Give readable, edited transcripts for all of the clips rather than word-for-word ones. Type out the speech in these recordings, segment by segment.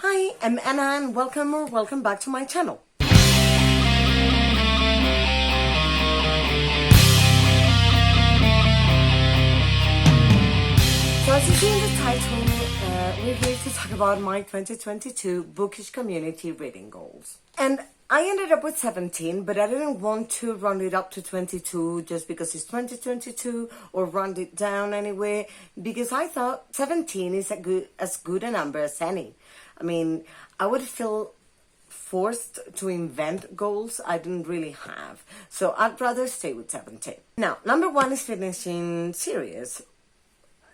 Hi, I'm Anna and welcome back to my channel. So as you see in the title, we're here to talk about my 2022 bookish community reading goals. And I ended up with 17, but I didn't want to round it up to 22 just because it's 2022 or round it down anyway, because I thought 17 is as good a number as any. I mean, I would feel forced to invent goals I didn't really have. So I'd rather stay with 17. Now, number one is finishing series.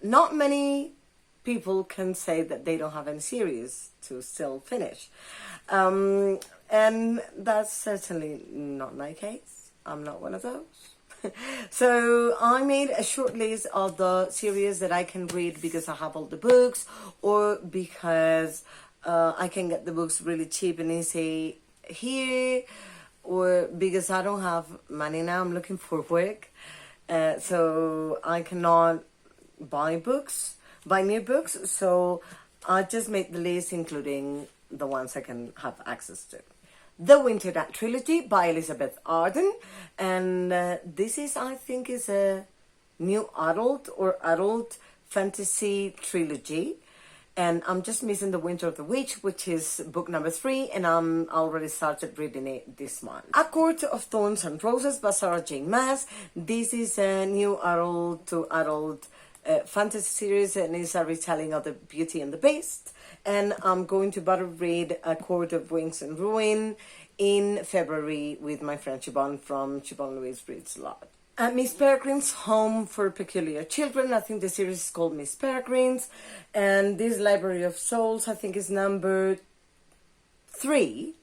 Not many people can say that they don't have any series to still finish. And that's certainly not my case. I'm not one of those. So I made a short list of the series that I can read because I have all the books, or because I can get the books really cheap and easy here, or because I don't have money now. I'm looking for work, so I cannot buy new books. So I just made the list including the ones I can have access to. The Winter Night Trilogy by Elizabeth Arden, and this is, I think, is a new adult fantasy trilogy, and I'm just missing The Winter of the Witch, which is book number 3, and I'm already started reading it this month. A Court of Thorns and Roses by Sarah J. Maas. This is a new adult fantasy series, and it's a retelling of the Beauty and the Beast. And I'm going to read A Court of Wings and Ruin in February with my friend Siobhan from Siobhan Louise Reads a Lot. Miss Peregrine's Home for Peculiar Children. I think the series is called Miss Peregrine's. And this Library of Souls, I think, is number 3.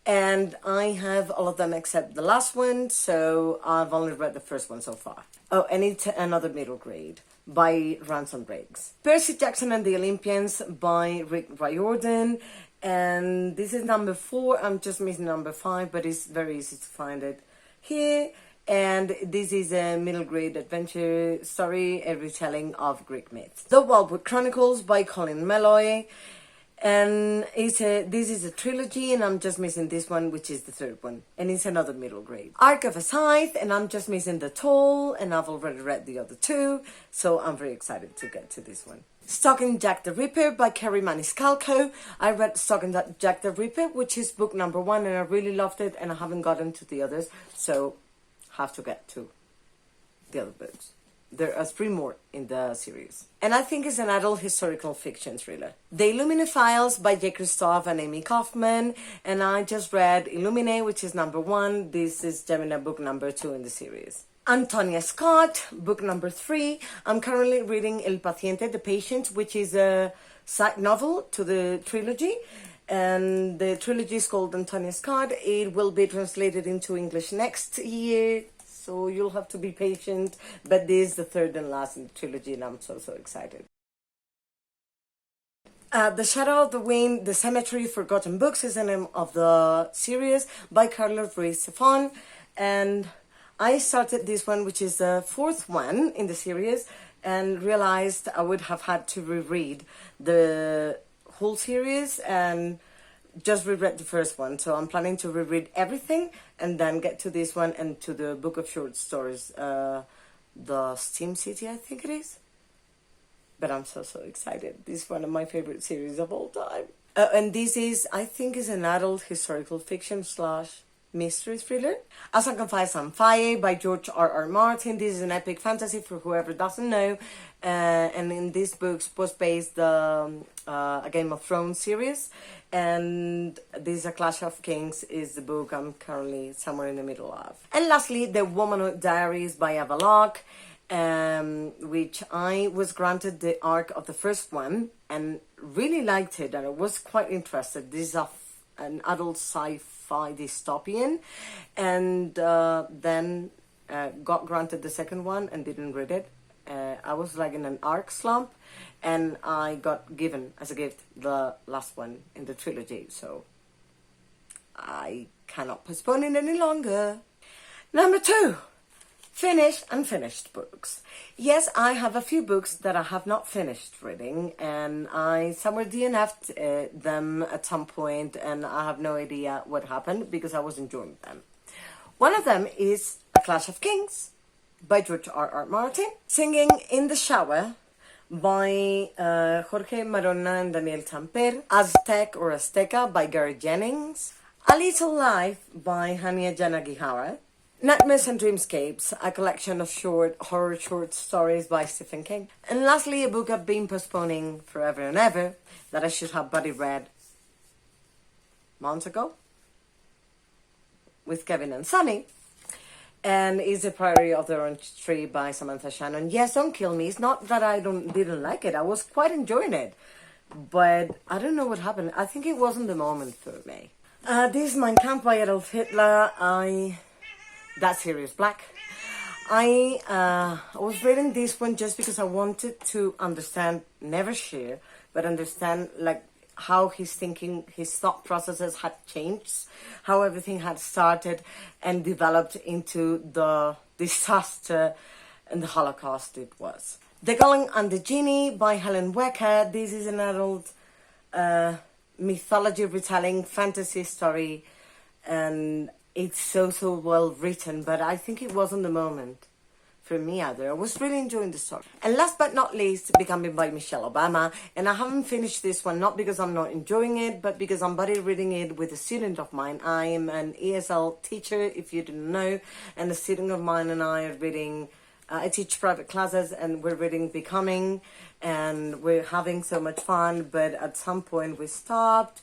And I have all of them except the last one, so I've only read the first one so far. Oh, and it's Another Middle Grade by Ransom Briggs. Percy Jackson and the Olympians by Rick Riordan. And this is number 4. I'm just missing number 5, but it's very easy to find it here. And this is a middle grade adventure story, a retelling of Greek myths. The Wildwood Chronicles by Colin Meloy. And this is a trilogy, and I'm just missing this one, which is the 3rd one. And it's another middle grade. Ark of a Scythe, and I'm just missing the Toll, and I've already read the other 2. So I'm very excited to get to this one. Stalking Jack the Ripper by Kerry Maniscalco. I read Stalking Jack the Ripper, which is book number 1, and I really loved it, and I haven't gotten to the others. So have to get to the other books. There are 3 more in the series. And I think it's an adult historical fiction thriller. The Illumine Files by J. Christoph and Amy Kaufman. And I just read Illumine, which is number 1. This is Gemini book number 2 in the series. Antonia Scott, book number 3. I'm currently reading El Paciente, The Patient, which is a side novel to the trilogy. And the trilogy is called Antonia Scott. It will be translated into English next year, so you'll have to be patient. But this is the 3rd and last in the trilogy, and I'm so excited. The Shadow of the Wind, The Cemetery of Forgotten Books is the name of the series by Carlos Ruiz Zafón. And I started this one, which is the 4th one in the series, and realized I would have had to reread the whole series and just reread the first one. So I'm planning to reread everything and then get to this one and to the book of short stories, The Steam City, I think it is. But I'm so excited. This is one of my favorite series of all time. And this is, I think, is an adult historical fiction / mystery thriller. A Sacrifice on Fire by George R.R. Martin. This is an epic fantasy for whoever doesn't know. And in this book was based a Game of Thrones series. And this A Clash of Kings is the book I'm currently somewhere in the middle of. And lastly, The Womanoid Diaries by Ava Locke, which I was granted the arc of the first one and really liked it, and I was quite interested. This is an adult sci-fi dystopian, and then got granted the second one and didn't read it. I was like in an arc slump, and I got given as a gift the last one in the trilogy, so I cannot postpone it any longer. Number 2, Finished and finished books. Yes, I have a few books that I have not finished reading, and I somewhere DNF'd them at some point, and I have no idea what happened because I was enjoying them. One of them is A Clash of Kings by George R.R. Martin. Singing in the Shower by Jorge Marona and Daniel Tamper. Aztec or Azteca by Gary Jennings. A Little Life by Hania Yanagihara. Nightmares and Dreamscapes, a collection of horror short stories by Stephen King. And lastly, a book I've been postponing forever and ever that I should have buddy read months ago with Kevin and Sunny. And is The Priory of the Orange Tree by Samantha Shannon. Yes, don't kill me. It's not that I didn't like it. I was quite enjoying it. But I don't know what happened. I think it wasn't the moment for me. This is Mein Kampf by Adolf Hitler. That series, Black. I was reading this one just because I wanted to understand, never share, but understand like how his thinking, his thought processes had changed, how everything had started and developed into the disaster and the Holocaust it was. The Golem and the Genie by Helen Wecker. This is an adult mythology retelling fantasy story, and it's so well written, but I think it wasn't the moment for me either. I was really enjoying the story. And last but not least, Becoming by Michelle Obama. And I haven't finished this one, not because I'm not enjoying it, but because I'm buddy reading it with a student of mine. I am an ESL teacher, if you didn't know, and a student of mine and I are reading, I teach private classes, and we're reading Becoming, and we're having so much fun, but at some point we stopped.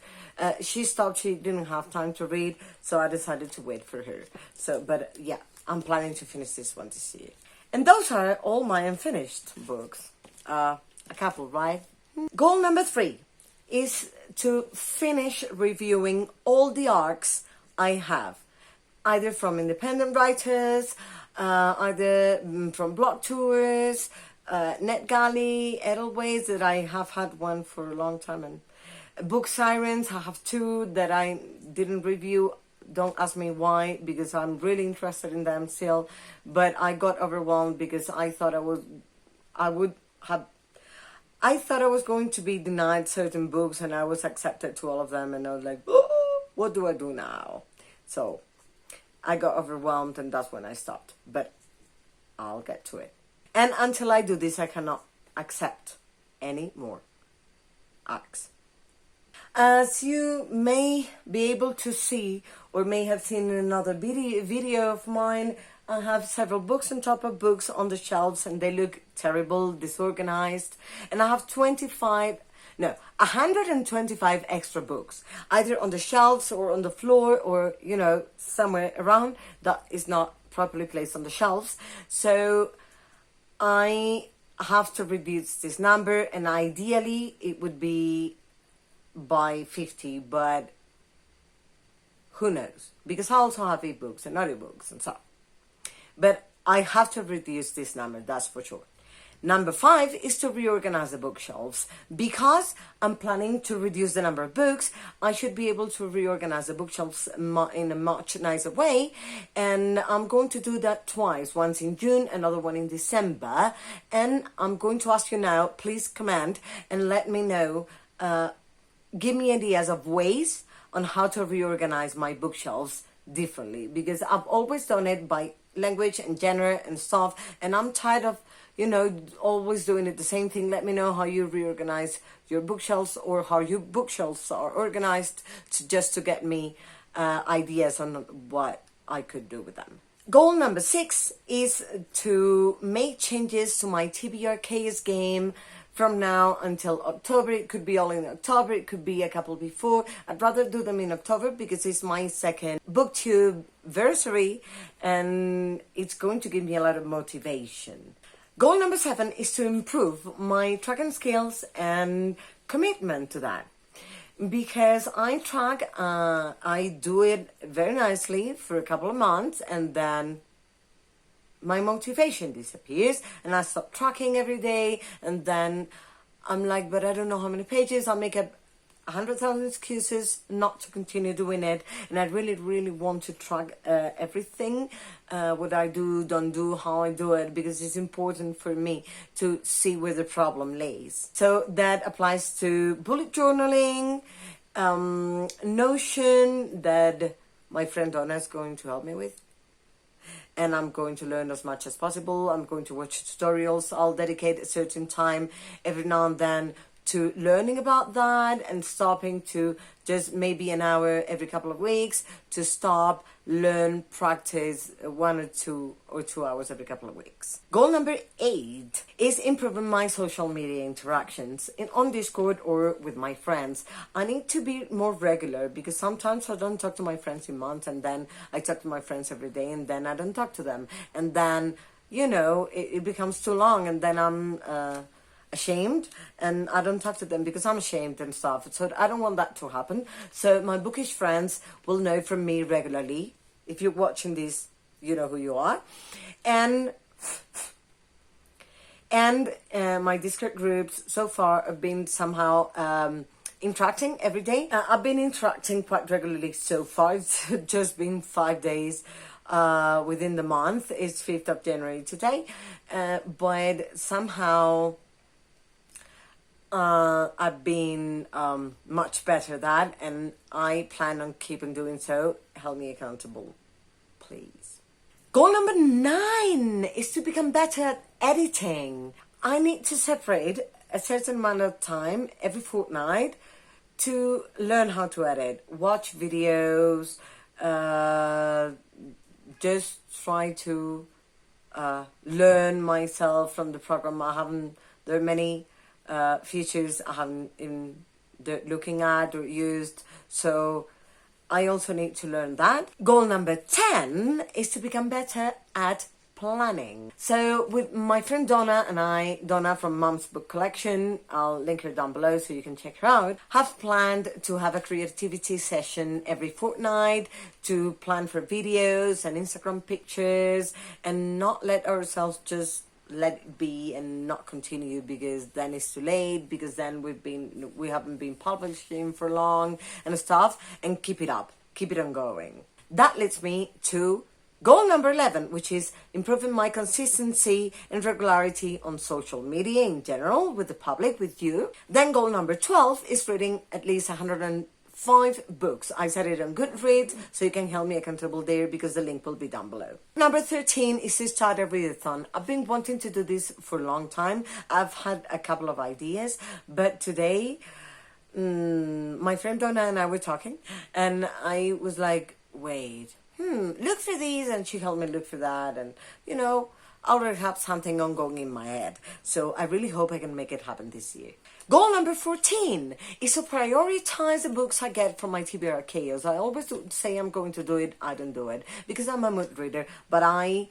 She stopped, she didn't have time to read, so I decided to wait for her. So, but yeah, I'm planning to finish this one this year. And those are all my unfinished books. A couple, right? Goal number 3 is to finish reviewing all the arcs I have, either from independent writers, either from blog tours, NetGalley, Edelweiss, that I have had one for a long time, and Book Sirens, I have 2 that I didn't review. Don't ask me why, because I'm really interested in them still. But I got overwhelmed because I thought I was going to be denied certain books, and I was accepted to all of them, and I was like, oh, what do I do now? So I got overwhelmed, and that's when I stopped. But I'll get to it. And until I do this, I cannot accept any more arcs. As you may be able to see, or may have seen in another video of mine, I have several books on top of books on the shelves, and they look terrible, disorganized. And I have 125 extra books, either on the shelves or on the floor, or, you know, somewhere around that is not properly placed on the shelves. So I have to reduce this number, and ideally it would be by 50, but who knows, because I also have ebooks and audiobooks and so. But I have to reduce this number, that's for sure. Number 5 is to reorganize the bookshelves. Because I'm planning to reduce the number of books, I should be able to reorganize the bookshelves in a much nicer way. And I'm going to do that twice, once in June, another one in December. And I'm going to ask you now, please comment and let me know, give me ideas of ways on how to reorganize my bookshelves differently, because I've always done it by language and genre and stuff, and I'm tired of, you know, always doing it the same thing. Let me know how you reorganize your bookshelves, or how your bookshelves are organized, just to get me ideas on what I could do with them. Goal number 6 is to make changes to my TBRK's game from now until October. It could be all in October, it could be a couple before. I'd rather do them in October because it's my second booktube anniversary, and it's going to give me a lot of motivation. Goal number 7 is to improve my tracking skills and commitment to that. Because I track, I do it very nicely for a couple of months, and then my motivation disappears, and I stop tracking every day, and then I'm like, but I don't know how many pages. I'll make a 100,000 excuses not to continue doing it, and I really, really want to track everything, what I do, don't do, how I do it, because it's important for me to see where the problem lays. So that applies to bullet journaling, Notion, that my friend Donna is going to help me with. And I'm going to learn as much as possible. I'm going to watch tutorials. I'll dedicate a certain time every now and then to learning about that, and stopping to just maybe an hour every couple of weeks to stop, learn, practice 1 or 2 hours every couple of weeks. Goal number 8 is improving my social media interactions on Discord or with my friends. I need to be more regular, because sometimes I don't talk to my friends in months, and then I talk to my friends every day, and then I don't talk to them, and then it becomes too long, and then I'm ashamed and I don't talk to them because I'm ashamed and stuff. So I don't want that to happen. So my bookish friends will know from me regularly. If you're watching this, you know who you are. And my Discord groups so far have been somehow interacting every day. I've been interacting quite regularly so far. It's just been 5 days within the month. It's 5th of January today. But somehow I've been much better at that, and I plan on keeping doing so. Help me accountable, please. Goal number 9 is to become better at editing. I need to separate a certain amount of time every fortnight to learn how to edit, watch videos, just try to learn myself from the program. There are many features I haven't been looking at or used, so I also need to learn that. Goal number 10 is to become better at planning. So with my friend Donna and I, Donna from Mum's Book Collection, I'll link her down below so you can check her out, have planned to have a creativity session every fortnight to plan for videos and Instagram pictures, and not let ourselves just let it be and not continue, because then it's too late, because then we haven't been publishing for long and stuff, and keep it up, keep it on going. That leads me to goal number 11, which is improving my consistency and regularity on social media in general, with the public, with you. Then goal number 12 is reading at least 105 books. I set it on Goodreads, so you can help me accountable there, because the link will be down below. Number 13 is to start a readathon. I've been wanting to do this for a long time. I've had a couple of ideas, but today my friend Donna and I were talking, and I was like, wait, look for these, and she helped me look for that, and I already have something ongoing in my head. So I really hope I can make it happen this year. Goal number 14 is to prioritize the books I get from my TBR chaos. I always say I'm going to do it, I don't do it, because I'm a mood reader, but I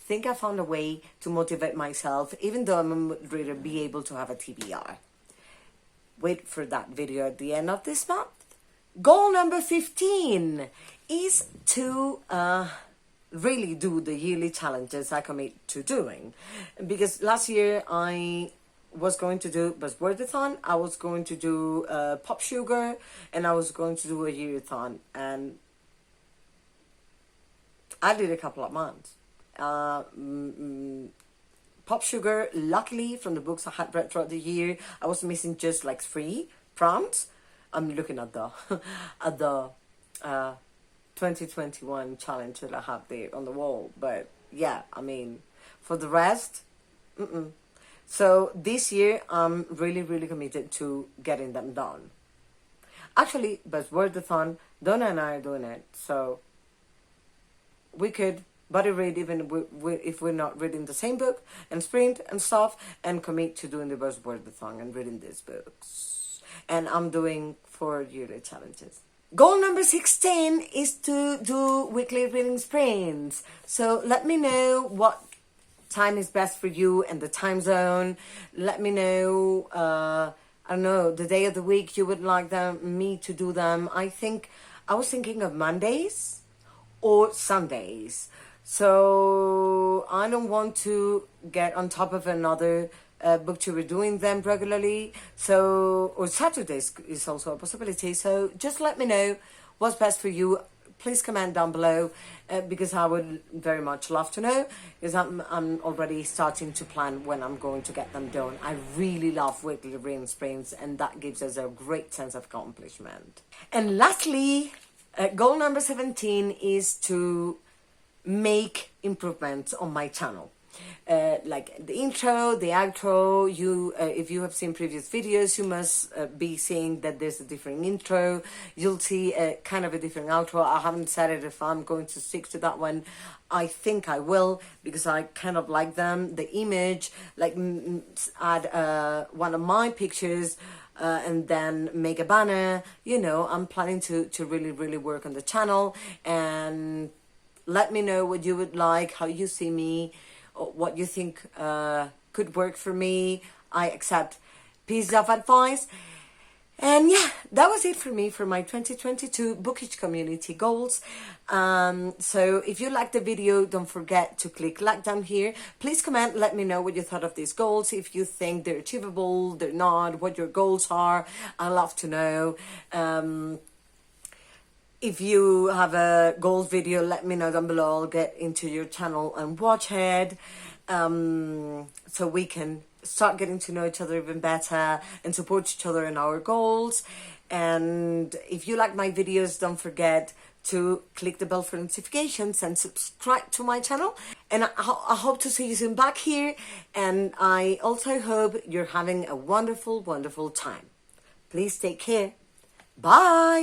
think I found a way to motivate myself, even though I'm a mood reader, be able to have a TBR. Wait for that video at the end of this month. Goal number 15 is to really do the yearly challenges I commit to doing. Because last year I was going to do Readathon, I was going to do Pop Sugar, and I was going to do a yearathon, and I did a couple of months. Pop Sugar, luckily from the books I had read throughout the year, I was missing just like 3 prompts. I'm looking at the 2021 challenge that I have there on the wall, but yeah, I mean, for the rest, So this year I'm really, really committed to getting them done. Actually, but Readathon, Donna and I are doing it, so we could buddy read even if we're not reading the same book, and sprint and stuff, and commit to doing the Readathon and reading these books. And I'm doing 4 yearly challenges. Goal number 16 is to do weekly reading sprints. So let me know what time is best for you and the time zone. Let me know, I don't know, the day of the week you would like me to do them. I was thinking of Mondays or Sundays. So I don't want to get on top of another book to redoing them regularly. So, or Saturdays is also a possibility. So just let me know what's best for you. Please comment down below because I would very much love to know, because I'm already starting to plan when I'm going to get them done. I really love weekly reading sprints, and that gives us a great sense of accomplishment. And lastly, goal number 17 is to make improvements on my channel. Like the intro, the outro. If you have seen previous videos, you must be seeing that there's a different intro. You'll see kind of a different outro. I haven't decided if I'm going to stick to that one. I think I will, because I kind of like them. The image, like add one of my pictures, and then make a banner. You know, I'm planning to really work on the channel, and let me know what you would like, how you see me, what you think could work for me. I accept pieces of advice. And yeah, that was it for me for my 2022 Bookish community goals. So if you liked the video, don't forget to click like down here. Please comment, let me know what you thought of these goals. If you think they're achievable, they're not, what your goals are. I'd love to know. If you have a goals video, let me know down below. I'll get into your channel and watch it, so we can start getting to know each other even better and support each other in our goals. And if you like my videos, don't forget to click the bell for notifications and subscribe to my channel. And I hope to see you soon back here. And I also hope you're having a wonderful time. Please take care. Bye.